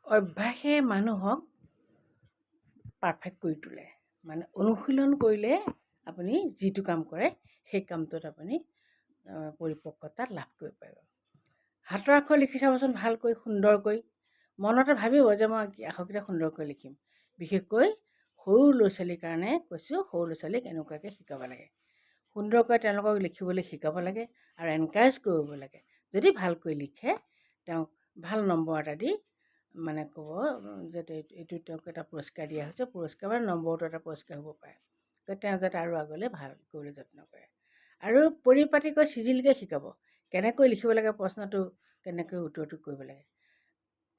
অভ্যাসে মানুহক পাৰফেক্ট কৰি তোলে। মানে অনুশীলন কৰিলে আপুনি যিটো কাম কৰে সেই কামটোত আপুনি পৰিপক্কতা লাভ কৰিব পাৰিব। হাতৰ আখৰ লিখি চাবচোন ভালকৈ সুন্দৰকৈ, মনতে ভাবিব যে মই আখৰকেইটা সুন্দৰকৈ লিখিম। বিশেষকৈ সৰু ল'ৰা ছোৱালীৰ কাৰণে কৈছোঁ, সৰু ল'ৰা ছোৱালীক এনেকুৱাকৈ শিকাব লাগে। সুন্দৰকৈ তেওঁলোকক লিখিবলৈ শিকাব লাগে আৰু এনকাৰেজ কৰিব লাগে। যদি ভালকৈ লিখে তেওঁক ভাল নম্বৰ এটা দি মানে ক'ব যে এইটো তেওঁক এটা পুৰস্কাৰ দিয়া হৈছে, পুৰস্কাৰ বা নম্বৰটো এটা পুৰস্কাৰ হ'ব পাৰে, তো তেওঁ যাতে আৰু আগলৈ ভাল কৰিবলৈ যত্ন কৰে। আৰু পৰিপাটিকৈ চিজিলকৈ শিকাব কেনেকৈ লিখিব লাগে, প্ৰশ্নটো কেনেকৈ উত্তৰটো কৰিব লাগে।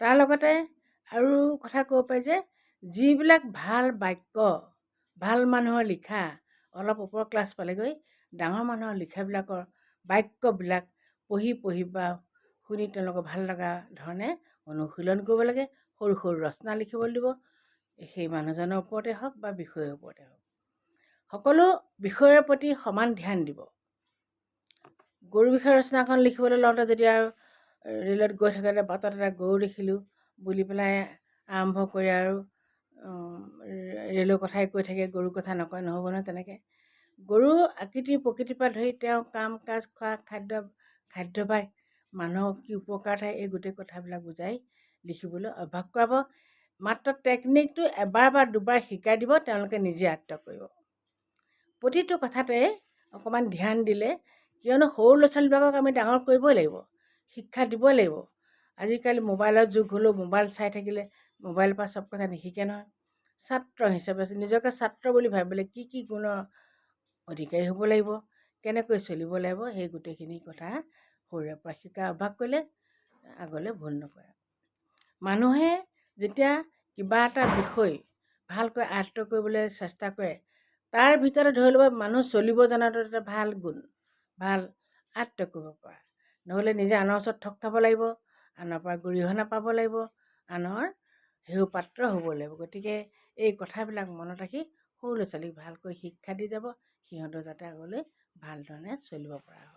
তাৰ লগতে আৰু কথা ক'ব পাৰি যে যিবিলাক ভাল বাক্য, ভাল মানুহৰ লিখা অলপ ওপৰ ক্লাছ পালেগৈ, ডাঙৰ মানুহৰ লিখাবিলাকৰ বাক্যবিলাক পঢ়ি বা শুনি তেওঁলোকক ভাল লগা ধৰণে অনুশীলন কৰিব লাগে। সৰু সৰু ৰচনা লিখিবলৈ দিব, সেই মানুহজনৰ ওপৰতে হওক বা বিষয়ৰ ওপৰতে হওক। সকলো বিষয়ৰ প্ৰতি সমান ধ্যান দিব। গৰু বিষয়ৰ ৰচনাখন লিখিবলৈ লওঁতে যদি আৰু ৰেলত গৈ থাকোঁতে বাটত এটা গৰু দেখিলোঁ বুলি পেলাই আৰম্ভ কৰি আৰু ৰেলৰ কথাই কৈ থাকে, গৰুৰ কথা নকয়, নহ'ব নহয় তেনেকৈ। গৰুৰ আকৃতিৰ প্ৰকৃতিৰ পৰা ধৰি তেওঁ কাম কাজ, খোৱা খাদ্যভাস, মানুহক কি উপকাৰ থাকে, এই গোটেই কথাবিলাক বুজাই লিখিবলৈ অভ্যাস কৰাব। মাত্ৰ টেকনিকটো এবাৰ বা দুবাৰ শিকাই দিব, তেওঁলোকে নিজে আয়ত্ব কৰিব। প্ৰতিটো কথাতে অকণমান ধ্যান দিলে, কিয়নো সৰু ল'ৰা ছোৱালীবিলাকক আমি ডাঙৰ কৰিবই লাগিব, শিক্ষা দিবই লাগিব। আজিকালি মোবাইলৰ যুগ হ'লেও মোবাইল চাই থাকিলে মোবাইলৰ পৰা চব কথা নিশিকে নহয়। ছাত্ৰ হিচাপে নিজকে ছাত্ৰ বুলি ভাবিবলৈ কি কি গুণৰ অধিকাৰী হ'ব লাগিব, কেনেকৈ চলিব লাগিব, সেই গোটেইখিনি কথা সৰুৰে পৰা শিকা অভ্যাস কৰিলে আগলৈ ভুল নকৰে। মানুহে যেতিয়া কিবা এটা বিষয় ভালকৈ আয়ত্ব কৰিবলৈ চেষ্টা কৰে, তাৰ ভিতৰতে ধৰি ল'ব মানুহ চলিব জনাটো এটা ভাল গুণ, ভাল আয়ত্ব কৰিব পৰা। নহ'লে নিজে আনৰ ওচৰত ঠগ খাব লাগিব, আনৰ পৰা গৰিহণা পাব লাগিব, আনৰ হেয় পাত্ৰ হ'ব লাগিব। গতিকে এই কথাবিলাক মনত ৰাখি সৰু ল'ৰা ছোৱালীক ভালকৈ শিক্ষা দি যাব, সিহঁতৰ যাতে আগলৈ ভাল ধৰণে চলিব পৰা হয়।